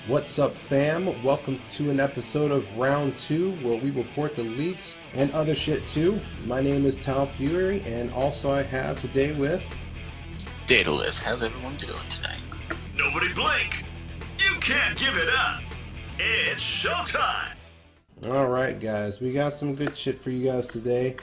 What's up, fam? Welcome to an episode of Round 2 where we report the leaks and other shit too. My name is Tal Fury, and also I have today with Daedalus. How's everyone doing tonight? Nobody blink! You can't give it up! It's showtime! Alright, guys, we got some good shit for you guys today.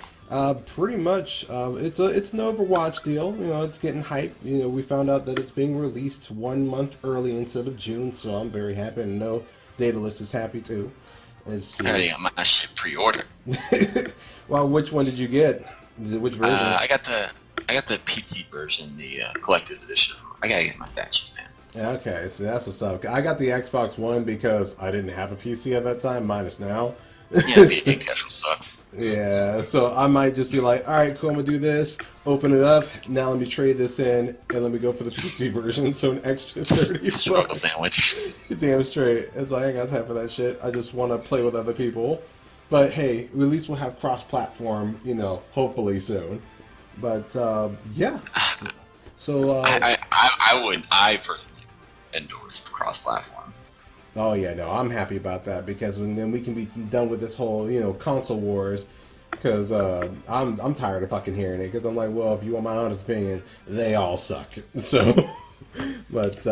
Pretty much, it's an Overwatch deal. You know, it's getting hype. You know, we found out that it's being released 1 month early instead of June, so I'm very happy, and know Daedalus is happy too. I already got my shit pre-ordered. Well, which one did you get? Which version? I got the PC version, the collector's edition. I gotta get my statues, man. Okay, so that's what's up. I got the Xbox One because I didn't have a PC at that time, minus now. Yeah, being casual sucks. Yeah, so I might just be like, alright, cool, I'm gonna do this, open it up, now let me trade this in, and let me go for the PC version, so an extra 30 Struggle sandwich. Damn straight. It's like, I ain't got time for that shit. I just want to play with other people. But hey, at least we'll have cross-platform, you know, hopefully soon. But, yeah. So, I personally endorse cross-platform. oh yeah, no, I'm happy about that because then we can be done with this whole, you know, console wars. Because I'm tired of fucking hearing it. Because I'm like, well, if you want my honest opinion, they all suck. So, but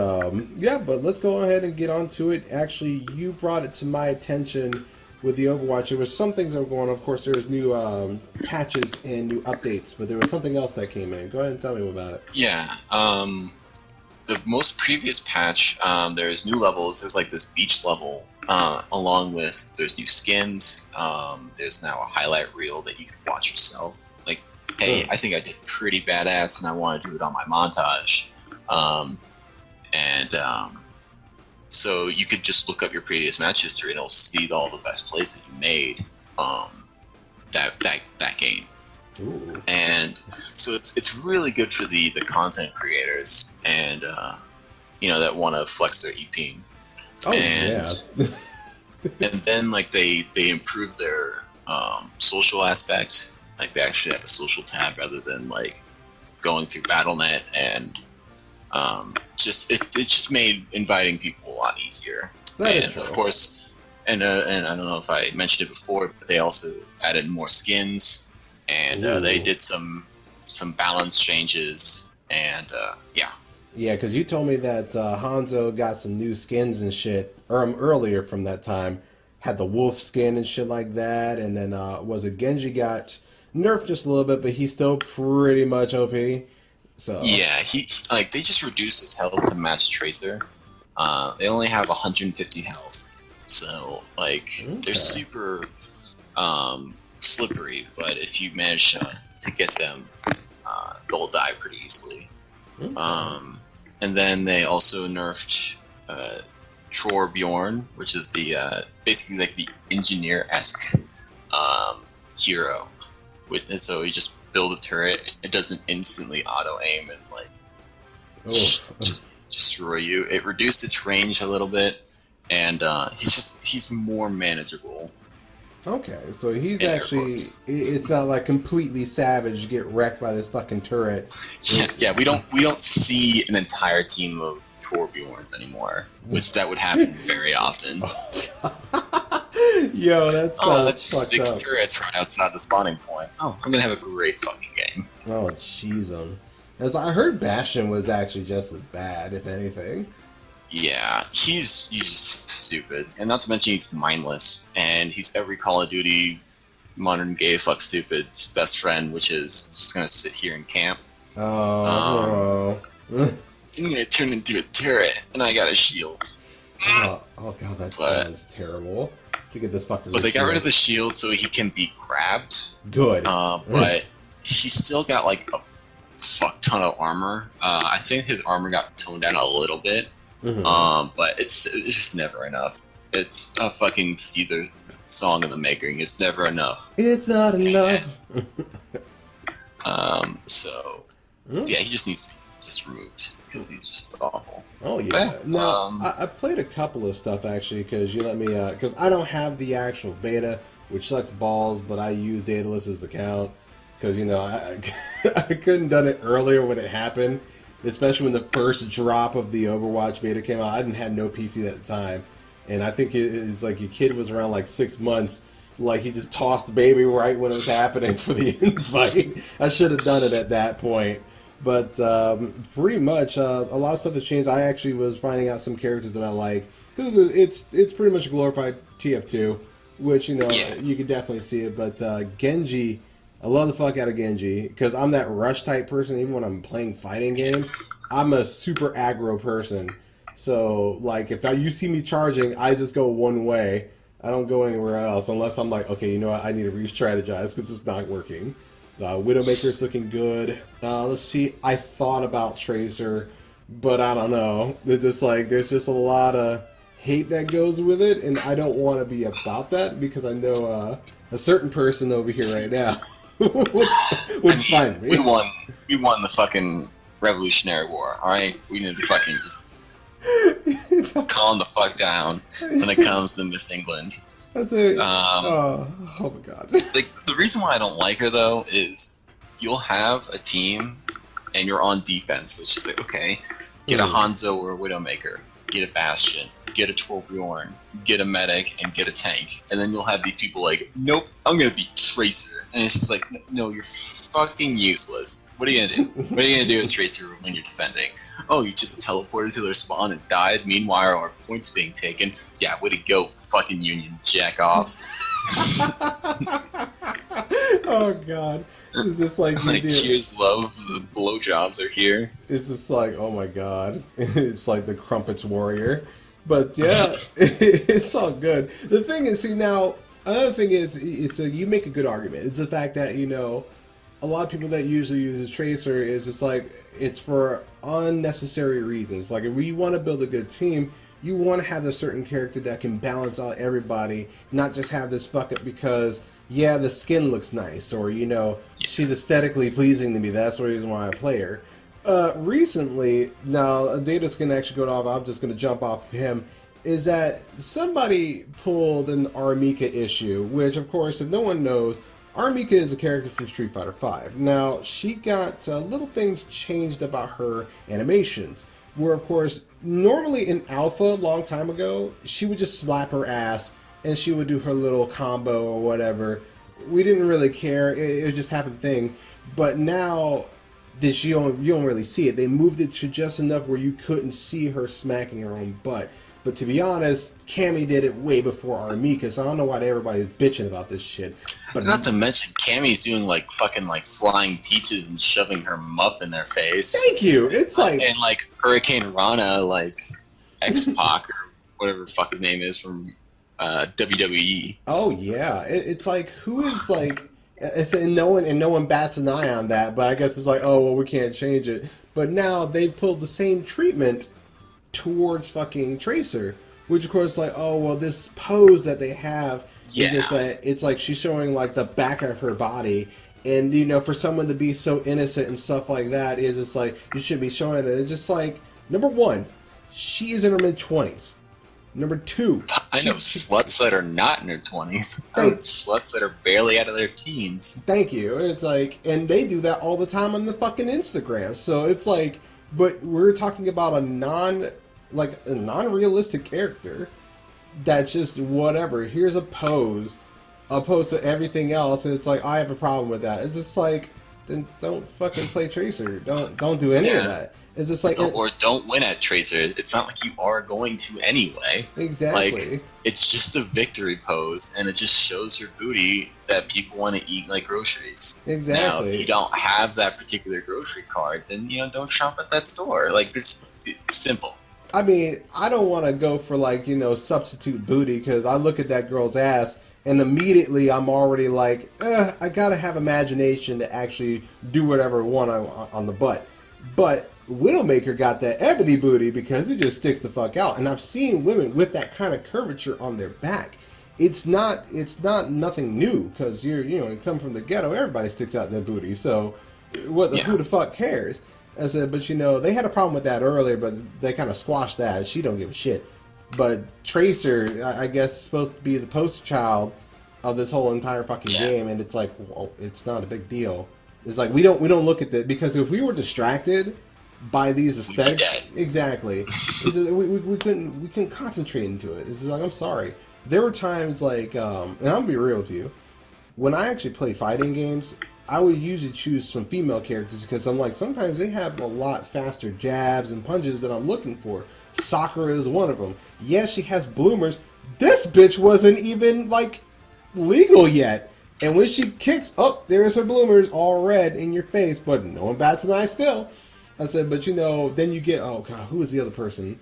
yeah, but let's go ahead and get on to it. Actually, you brought it to my attention with the Overwatch. There was some things that were going on. Of course, there was new patches and new updates, but there was something else that came in. Go ahead and tell me about it. Yeah. The most previous patch, there's new levels. There's like this beach level, along with there's new skins. There's now a highlight reel that you can watch yourself. Like, hey, I think I did pretty badass, and I want to do it on my montage. So you could just look up your previous match history, and it'll see all the best plays that you made that game. Ooh. And so it's really good for the content creators and you know, that want to flex their EP. Oh And yeah. and then like they improve their social aspects. Like they actually have a social tab rather than like going through BattleNet, and it just made inviting people a lot easier. That is And true. of course, and I don't know if I mentioned it before, but they also added more skins. And they Ooh. did some balance changes, and yeah. Yeah, because you told me that Hanzo got some new skins and shit earlier from that time. Had the wolf skin and shit like that. And then, was it Genji got nerfed just a little bit, but he's still pretty much OP. So Yeah, he like they just reduced his health to match Tracer. They only have 150 health, so like they're super slippery. But if you manage to get them, they'll die pretty easily. And then they also nerfed Torbjorn, which is the basically like the engineer-esque hero. So you just build a turret, it doesn't instantly auto-aim and like just destroy you. It reduced its range a little bit, and he's more manageable. Okay, so he's In air actually, quotes. it's not like completely savage, get wrecked by this fucking turret. Yeah, we don't see an entire team of Torbjorns anymore, which that would happen very often. Yo, that Oh, that's sounds fucked 6 up. turrets right outside the spawning point. Oh, I'm gonna have a great fucking game. Oh, jeez. As I heard Bastion was actually just as bad, if anything. Yeah, he's just stupid, and not to mention he's mindless, and he's every Call of Duty modern gay fuck stupid's best friend, which is just gonna sit here and camp. Oh, I'm gonna turn into a turret, and I got a shield. oh god, that But- sounds terrible. To get this fucker. But they got rid of the shield so he can be grabbed. Good. But he's still got like a fuck ton of armor. I think his armor got toned down a little bit. Mhm. But it's just never enough. It's a fucking Caesar song in the making. It's never enough. It's not enough. So yeah, he just needs to be just removed because he's just awful. Oh yeah. Yeah, No, I played a couple of stuff actually because you let me. Because I don't have the actual beta, which sucks balls. But I use Daedalus's account because you know I I couldn't done it earlier when it happened, especially when the first drop of the Overwatch beta came out. I didn't have no PC at the time, and I think it's like your kid was around like 6 months. Like he just tossed the baby right when it was happening for the invite. I should have done it at that point. But pretty much a lot of stuff has changed. I actually was finding out some characters that I like. Because it's pretty much a glorified TF2, which, you know, you could definitely see it. But Genji, I love the fuck out of Genji. Because I'm that rush type person. Even when I'm playing fighting games, I'm a super aggro person. So, like, if you see me charging, I just go one way. I don't go anywhere else unless I'm like, okay, you know what, I need to re-strategize because it's not working. Widowmaker's looking good. Let's see, I thought about Tracer, but I don't know. It's just like, there's just a lot of hate that goes with it, and I don't want to be about that because I know a certain person over here right now would find me. We won the fucking Revolutionary War, alright? We need to fucking just calm the fuck down when it comes to Miss England. That's it. Oh my god. Like, the reason why I don't like her though is you'll have a team and you're on defense. So it's just like, okay, get a Hanzo or a Widowmaker, get a Bastion, get a Torbjorn, get a medic, and get a tank. And then you'll have these people like, nope, I'm gonna be Tracer. And it's just like, no, you're fucking useless. What are you gonna do? What are you gonna do as Tracer when you're defending? Oh, you just teleported to their spawn and died. Meanwhile, our points being taken. Yeah, way to go, fucking Union. Jack off. Oh god. Is this like Cheers love, the blowjobs are here. It's just like, oh my god. It's like the Crumpets Warrior. But yeah, it's all good. The thing is, see now, another thing is so you make a good argument. It's the fact that, you know, a lot of people that usually use a Tracer is just like, it's for unnecessary reasons. Like, if you want to build a good team, you want to have a certain character that can balance out everybody, not just have this fuck up because, yeah, the skin looks nice, or, you know, she's aesthetically pleasing to me. That's the reason why I play her. Recently, now, Data's going to actually go off, I'm just going to jump off of him, is that somebody pulled an Armika issue, which, of course, if no one knows, Armika is a character from Street Fighter V. Now, she got little things changed about her animations, where, of course, normally in Alpha, a long time ago, she would just slap her ass, and she would do her little combo or whatever. We didn't really care, it just happened thing. But now, you don't really see it. They moved it to just enough where you couldn't see her smacking her own butt. But to be honest, Cammy did it way before Armika, so I don't know why everybody's bitching about this shit. But not to mention, Cammy's doing like fucking like flying peaches and shoving her muff in their face. Thank you. It's like and like Hurricane Rana, like X-Pac or whatever the fuck his name is from WWE. Oh yeah, it's like who is like, and no one bats an eye on that. But I guess it's like, oh well, we can't change it. But now they've pulled the same treatment towards fucking Tracer, which of course like, oh well, this pose that they have is just like, it's like she's showing like the back of her body, and you know, for someone to be so innocent and stuff like that is just like, you should be showing it. It's just like, number one, she is in her mid-20s. Number two, I know sluts that are not in their 20s. I know sluts that are barely out of their teens. Thank you. It's like, and they do that all the time on the fucking Instagram. So it's like, but we're talking about a non-realistic character that's just whatever. Here's a pose, opposed to everything else, and it's like, I have a problem with that. It's just like, then don't fucking play Tracer. Don't do any of that. It's just like, or don't win at Tracer. It's not like you are going to anyway. Exactly. Like, it's just a victory pose, and it just shows your booty that people want to eat like groceries. Exactly. Now, if you don't have that particular grocery card, then, you know, don't shop at that store. Like, it's simple. I mean, I don't want to go for like, you know, substitute booty, because I look at that girl's ass and immediately I'm already like, I gotta have imagination to actually do whatever I want on the butt. But Widowmaker got that ebony booty because it just sticks the fuck out. And I've seen women with that kind of curvature on their back. It's not nothing new, because you come from the ghetto, everybody sticks out their booty. So who the fuck cares? I said, but you know, they had a problem with that earlier, but they kind of squashed that. She don't give a shit. But Tracer, I guess, is supposed to be the poster child of this whole entire fucking game, and it's like, well, it's not a big deal. It's like we don't look at that, because if we were distracted by these We'd be aesthetics. dead. Exactly. We couldn't concentrate into it. It's like, I'm sorry. There were times like, and I'll be real with you, when I actually play fighting games, I would usually choose some female characters because I'm like, sometimes they have a lot faster jabs and punches that I'm looking for. Sakura is one of them. Yes, she has bloomers. This bitch wasn't even like legal yet. And when she kicks, oh, there's her bloomers all red in your face, but no one bats an eye still. I said, but you know, then you get, oh god, who is the other person?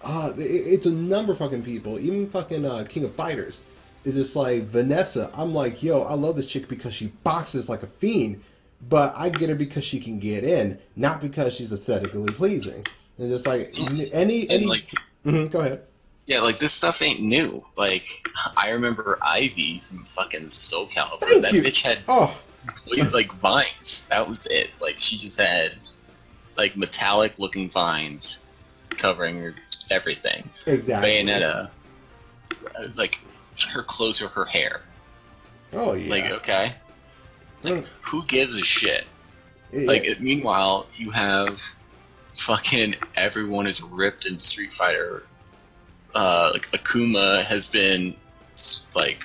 It's a number of fucking people, even fucking King of Fighters. It's just like Vanessa. I'm like, yo, I love this chick because she boxes like a fiend, but I get her because she can get in, not because she's aesthetically pleasing. And just like any like, go ahead. Yeah, like this stuff ain't new. Like I remember Ivy from fucking Soul Calibur. Thank That you. bitch had like vines. That was it. Like she just had like metallic looking vines covering her everything. Exactly. Bayonetta, like her clothes or her hair. Oh yeah. Like okay, like, who gives a shit? Yeah. Like meanwhile, you have fucking everyone is ripped in Street Fighter. Like Akuma has been like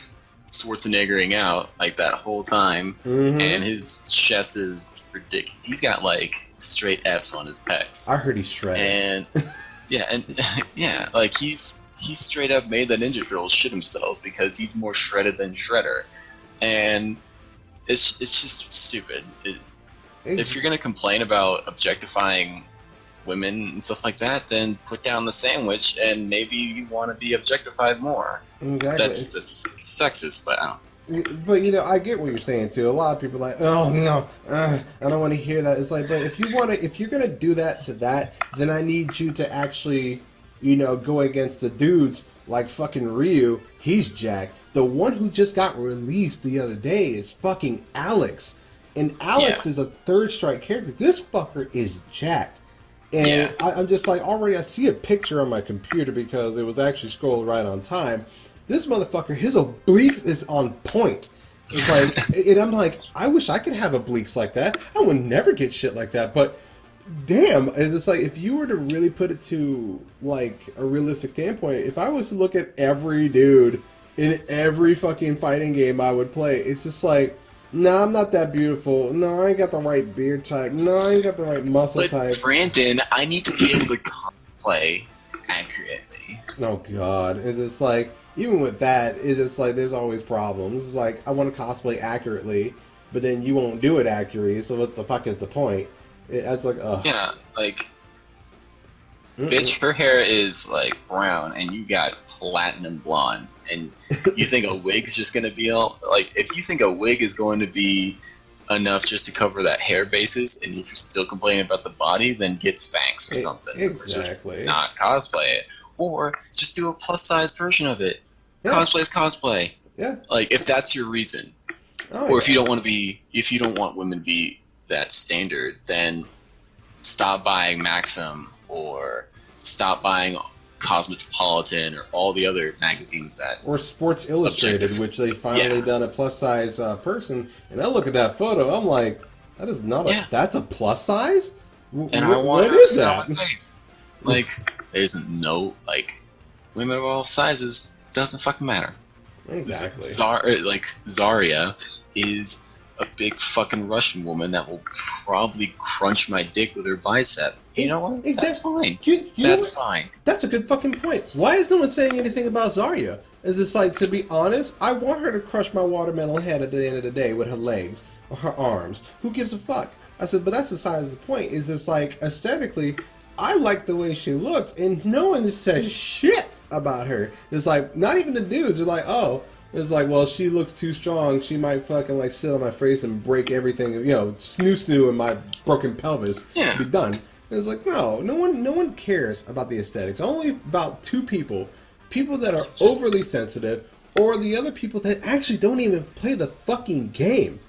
Schwarzeneggering out like that whole time, and his chest is ridiculous. He's got like straight F's on his pecs. I heard he's shredded. And yeah, like he's straight up made the Ninja Turtles shit themselves because he's more shredded than Shredder, and it's just stupid. If you're gonna complain about objectifying women and stuff like that, then put down the sandwich and maybe you want to be objectified more. Exactly. That's sexist, but I don't. But you know, I get what you're saying too. A lot of people are like, oh no, I don't want to hear that. It's like, but if you're gonna do that to that, then I need you to actually, you know, go against the dudes like fucking Ryu. He's jacked. The one who just got released the other day is fucking Alex, and Alex is a third strike character. This fucker is jacked. And I'm just like, already I see a picture on my computer because it was actually scrolled right on time. This motherfucker, his obliques is on point. It's like, and I'm like, I wish I could have obliques like that. I would never get shit like that. But damn, it's just like, if you were to really put it to like a realistic standpoint, if I was to look at every dude in every fucking fighting game I would play, it's just like, no, I'm not that beautiful. No, I ain't got the right beard type. No, I ain't got the right muscle type. Brandon, I need to be able to cosplay accurately. Oh god, it's just like, even with that, it's just like there's always problems. It's like, I want to cosplay accurately, but then you won't do it accurately, so what the fuck is the point? It's like, ugh. Yeah, like, bitch, her hair is like brown and you got platinum blonde, and you think a wig's just gonna be all like, if you think a wig is going to be enough just to cover that hair basis, and if you're still complaining about the body, then get Spanx or something. Exactly. Or just not cosplay it, or just do a plus size version of it. Yeah. Cosplay is cosplay. Yeah. Like, if that's your reason, or if you don't want to be, if you don't want women to be that standard, then stop buying Maxim or stop buying Cosmopolitan or all the other magazines that. Or Sports Illustrated, which they finally done a plus size person, and I look at that photo, I'm like, that is not a, that's a plus size? And I want what is that? Like, there's no, like, women of all sizes, doesn't fucking matter. Exactly. Zarya is a big fucking Russian woman that will probably crunch my dick with her bicep. You know what? Exactly. That's fine. That's fine. That's a good fucking point. Why is no one saying anything about Zarya? Is this like, to be honest, I want her to crush my watermelon head at the end of the day with her legs or her arms. Who gives a fuck? I said, but that's besides the point. Is this like, aesthetically, I like the way she looks, and no one says shit about her. It's like, not even the dudes are like, oh, it's like, well, she looks too strong. She might fucking like sit on my face and break everything, you know, snoo in my broken pelvis. Yeah. Be done. And it's like, no one cares about the aesthetics. Only about two people that are overly sensitive, or the other people that actually don't even play the fucking game.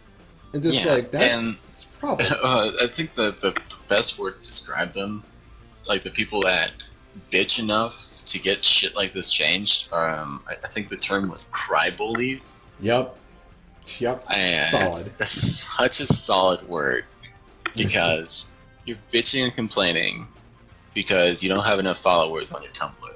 And just like that's a problem. I think the best word to describe them, like the people that bitch enough to get shit like this changed, I think the term was cry bullies. Yep. And Solid. That's such a solid word, because you're bitching and complaining because you don't have enough followers on your Tumblr.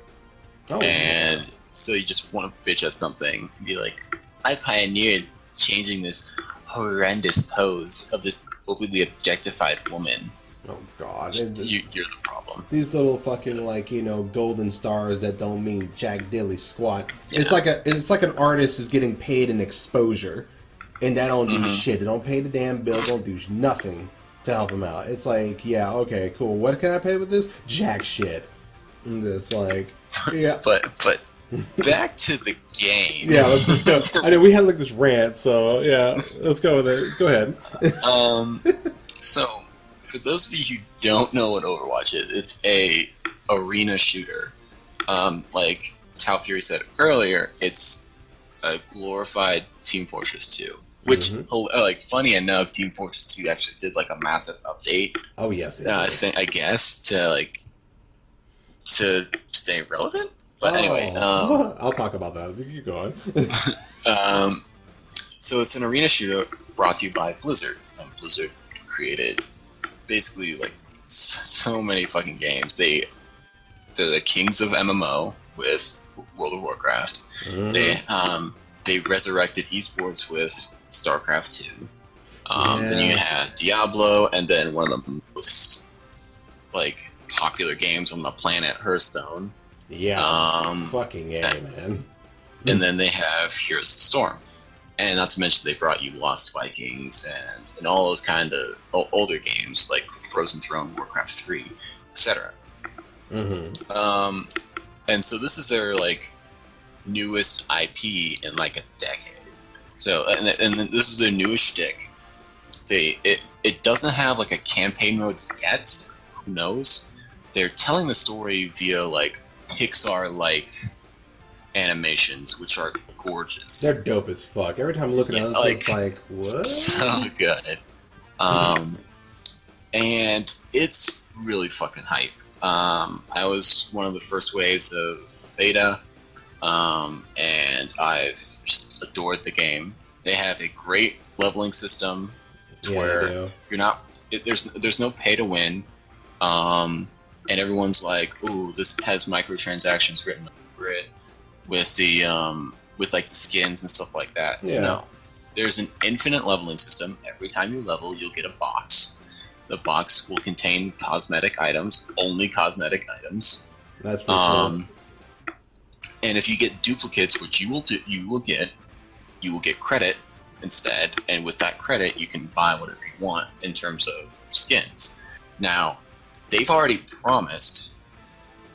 Oh, And so you just want to bitch at something and be like, I pioneered changing this horrendous pose of this overly objectified woman. oh god. You're the problem. These little fucking golden stars that don't mean jack dilly squat. Yeah. It's like an artist is getting paid an exposure, and that don't do shit. They don't pay the damn bill. Don't do nothing to help them out. It's like, yeah, okay, cool. What can I pay with this? Jack shit. And just like, yeah. But back to the game. Yeah, let's just go. I know we had like this rant, so yeah, let's go with it. Go ahead. So for those of you who don't know what Overwatch is, it's a arena shooter. Like Tau Fury said earlier, it's a glorified Team Fortress 2. Which, like, funny enough, Team Fortress 2 actually did like a massive update. Oh yes. I guess to stay relevant. But anyway, I'll talk about that. You go on. So it's an arena shooter brought to you by Blizzard. Blizzard created basically like so many fucking games. They're the kings of MMO with World of Warcraft. They resurrected esports with StarCraft 2. Then you had Diablo, and then one of the most like popular games on the planet, Hearthstone. Yeah. Fucking A, man. And then they have Heroes of the Storm. And not to mention they brought you Lost Vikings and all those kind of older games like Frozen Throne, Warcraft 3, etc. And so this is their like newest IP in like a decade. So and then this is their newest shtick. It doesn't have like a campaign mode yet. Who knows? They're telling the story via like Pixar-like animations, which are gorgeous. They're dope as fuck. Every time I look at them, it's like, what? So good. And it's really fucking hype. I was one of the first waves of beta, and I've just adored the game. They have a great leveling system to where you're not. There's no pay to win. And everyone's like, "Ooh, this has microtransactions written over it with the with like the skins and stuff like that." Yeah. No, there's an infinite leveling system. Every time you level, you'll get a box. The box will contain cosmetic items, only cosmetic items. That's pretty cool. And if you get duplicates, which you will get credit instead. And with that credit, you can buy whatever you want in terms of skins. Now, they've already promised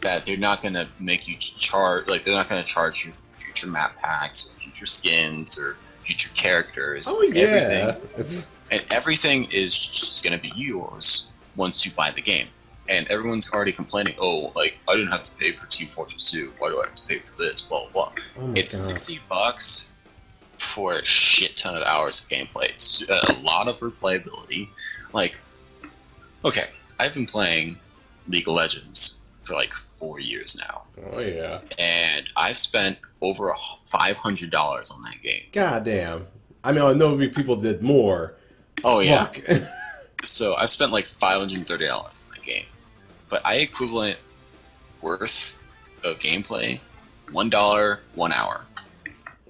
that they're not going to make you charge, like they're not going to charge you future map packs, or future skins, or future characters. Oh yeah. Everything is just going to be yours once you buy the game. And everyone's already complaining, oh, like, I didn't have to pay for Team Fortress 2. Why do I have to pay for this? Blah, blah, blah. Oh it's $60 for a shit ton of hours of gameplay. It's a lot of replayability. Like, okay, I've been playing League of Legends for like 4 years now. Oh, yeah. And I've spent over $500 on that game. God damn. I mean, I know people did more. Oh, yeah. Fuck. So I've spent like $530 on that game. But I equivalent worth of gameplay $1 1 hour.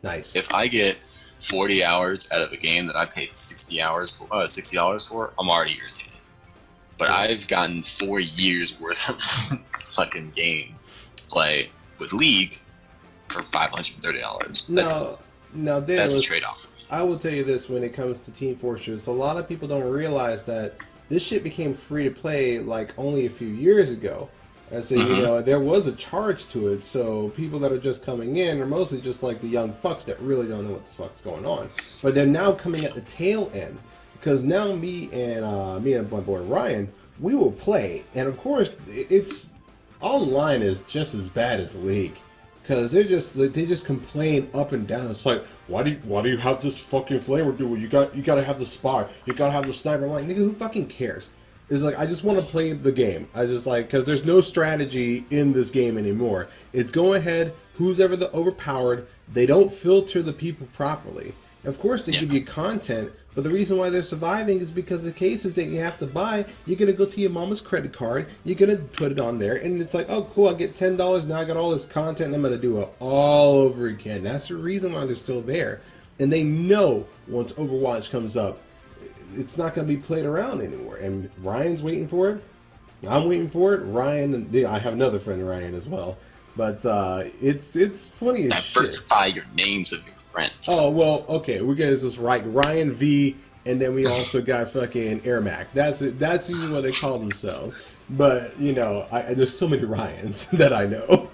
Nice. If I get 40 hours out of a game that I paid $60 for, I'm already irritated. But I've gotten 4 years worth of fucking game play with League for $530. That's a trade-off. I will tell you this: when it comes to Team Fortress, a lot of people don't realize that this shit became free to play like only a few years ago. And so, you know, there was a charge to it, so people that are just coming in are mostly just like the young fucks that really don't know what the fuck's going on. But they're now coming at the tail end, because now me and my boy Ryan, we will play, and of course, it's online is just as bad as League, because they just complain up and down. It's like, why do you have this fucking flamer duel? You gotta have the spy, you gotta have the sniper. I'm like, nigga, who fucking cares? It's like, I just want to play the game. I just like, because there's no strategy in this game anymore. It's go ahead, who's ever the overpowered. They don't filter the people properly. Of course, they give you content, but the reason why they're surviving is because the cases that you have to buy, you're going to go to your mama's credit card, you're going to put it on there, and it's like, oh, cool, I get $10, now I got all this content, and I'm going to do it all over again. That's the reason why they're still there. And they know once Overwatch comes up, it's not going to be played around anymore. And Ryan's waiting for it. I'm waiting for it. Ryan, I have another friend, Ryan, as well. But it's funny as shit. Diversify your names of your friends. Oh, well, okay. We're going to just write Ryan V, and then we also got fucking Airmac. That's usually what they call themselves. But, you know, there's so many Ryans that I know.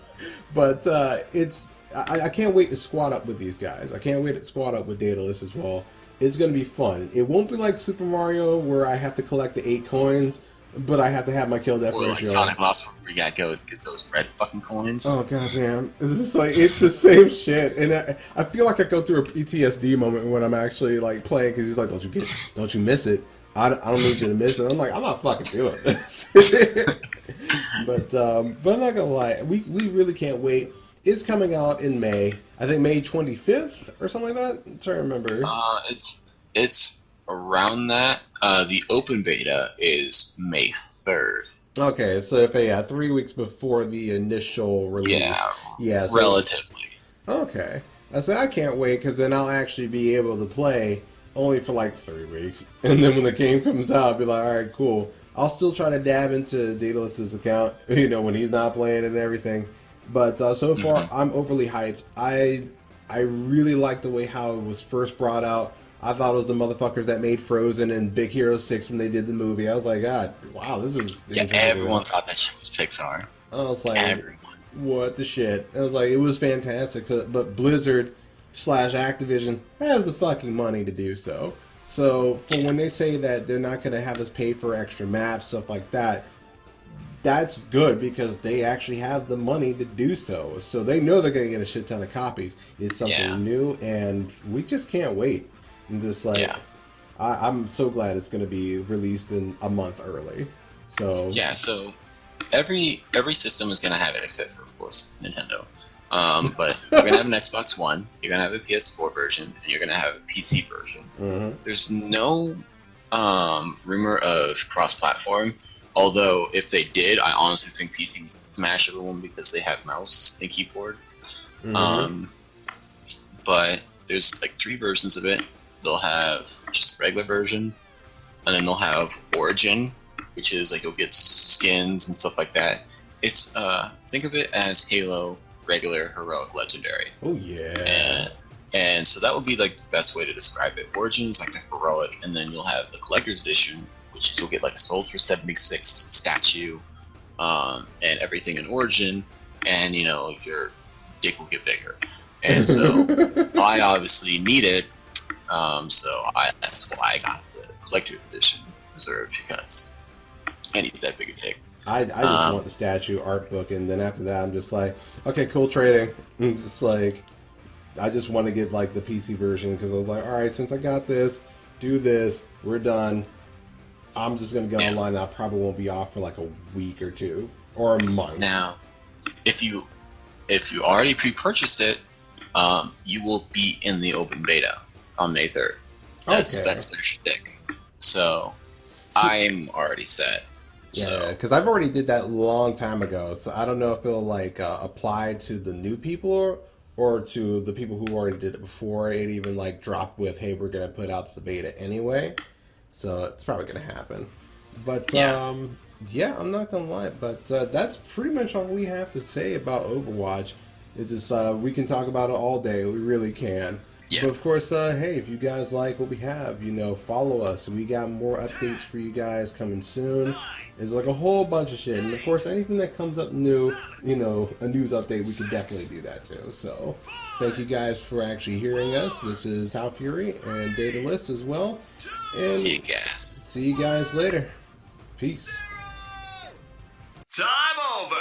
But I can't wait to squad up with these guys. I can't wait to squad up with Daedalus as well. It's going to be fun. It won't be like Super Mario where I have to collect the 8 coins, but I have to have my kill death ratio. Or like Sonic Lost, where you gotta go get those red fucking coins. Oh goddamn! It's the same shit, and I feel like I go through a PTSD moment when I'm actually like playing because he's like, "Don't you miss it? I don't need you to miss it." I'm like, I'm not fucking doing this. but I'm not gonna lie, we really can't wait. It's coming out in May. I think May 25th or something like that. I'm trying to remember. It's around that. The open beta is May 3rd. Okay, so if 3 weeks before the initial release. Yeah, so, relatively. Okay. I say I can't wait because then I'll actually be able to play only for like 3 weeks. And then when the game comes out, I'll be like, alright, cool. I'll still try to dab into Daedalus's account, you know, when he's not playing and everything. But so far, I'm overly hyped. I really like the way how it was first brought out. I thought it was the motherfuckers that made Frozen and Big Hero 6 when they did the movie. I was like, God, wow, this is... Yeah, everyone thought that shit was Pixar. I was like, everyone. What the shit? I was like, it was fantastic. But Blizzard / Activision has the fucking money to do so. So when they say that they're not going to have us pay for extra maps, stuff like that, that's good because they actually have the money to do so. So they know they're going to get a shit ton of copies. It's something new, and we just can't wait. And just like, I'm so glad it's going to be released in a month early. So yeah, so every system is going to have it except for, of course, Nintendo. But you're going to have an Xbox One, you're going to have a PS4 version, and you're going to have a PC version. There's no rumor of cross-platform. Although, if they did, I honestly think PC would smash everyone because they have mouse and keyboard. But there's like 3 versions of it. They'll have just the regular version, and then they'll have Origin, which is like you'll get skins and stuff like that. It's think of it as Halo, regular, heroic, legendary. Oh yeah. And so that would be like the best way to describe it. Origin is like the heroic, and then you'll have the collector's edition, which is you'll get like a Soldier 76 statue, and everything in Origin, and you know your dick will get bigger. And so I obviously need it, so that's why I got the collector's edition reserved because I need that bigger dick. I just want the statue art book, and then after that I'm just like, okay, cool, trading. I'm just like, I just want to get like the PC version because I was like, all right, since I got this, do this, we're done. I'm just gonna go online. And I probably won't be off for like a week or 2 or a month. Now, if you already pre-purchased it, you will be in the open beta on May 3rd. That's their shtick. So I'm already set. Yeah, because I've already did that a long time ago. So I don't know if it'll like apply to the new people or to the people who already did it before it even like dropped with, hey, we're gonna put out the beta anyway. So it's probably gonna happen. But yeah, I'm not gonna lie. But that's pretty much all we have to say about Overwatch. It's just we can talk about it all day. We really can. Yeah. But of course, hey, if you guys like what we have, you know, follow us. We got more updates for you guys coming soon. There's like a whole bunch of shit. And of course, anything that comes up new, you know, a news update, we could definitely do that too. So thank you guys for actually hearing us. This is Tau Fury and Daedalus as well. And see you guys. See you guys later. Peace. Time over.